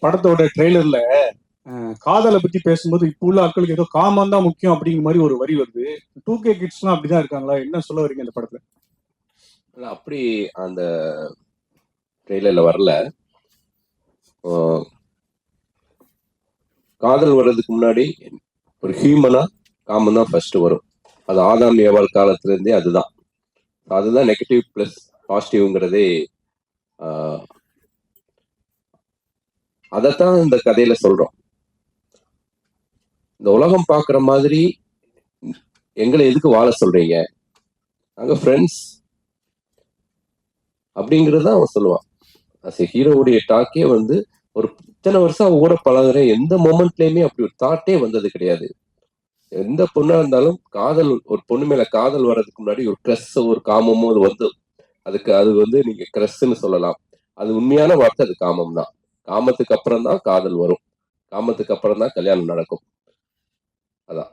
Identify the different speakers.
Speaker 1: படத்தோட ட்ரெய்லர்ல காதலை பத்தி பேசும்போது இப்போ உள்ள ஆட்களுக்கு ஏதோ காமம் தான் முக்கியம் அப்படிங்கிற மாதிரி ஒரு வரி வருது. 2K கிட்ஸ்லாம் அப்படிதான் இருக்காங்களா? என்ன சொல்ல வரீங்க இந்த படத்துல?
Speaker 2: அப்படி அந்த ட்ரெய்லர்ல வரல. காதல் வர்றதுக்கு முன்னாடி ஒரு ஹியூமனா காமன் தான் ஃபர்ஸ்ட் வரும். அது ஆதாம் ஏவாள் காலத்துல இருந்தே அதுதான். அதுதான் நெகட்டிவ் பிளஸ் பாசிட்டிவ்ங்கிறதே. அதைத்தான் இந்த கதையில சொல்றோம். இந்த உலகம் பார்க்குற மாதிரி எங்களை எதுக்கு வாழ சொல்றீங்க, நாங்க ஃப்ரெண்ட்ஸ் அப்படிங்கிறது தான் அவன் சொல்லுவான். ஹீரோவுடைய டாக்கே வந்து ஒரு இத்தனை வருஷம் அவன் கூட பழகுறேன், எந்த மொமெண்ட்லயுமே அப்படி ஒரு தாட்டே வந்தது கிடையாது. எந்த பொண்ணா இருந்தாலும் காதல், ஒரு பொண்ணு மேல காதல் வர்றதுக்கு முன்னாடி ஒரு க்ரஷ், ஒரு காமமோ அது வந்து அது வந்து நீங்க க்ரஷ்ன்னு சொல்லலாம். அது உண்மையான வார்த்தை, அது காமம் தான். காமத்துக்கு அப்புறம் தான் காதல் வரும். காமத்துக்கு அப்புறம் தான் கல்யாணம் நடக்கும். அதான்.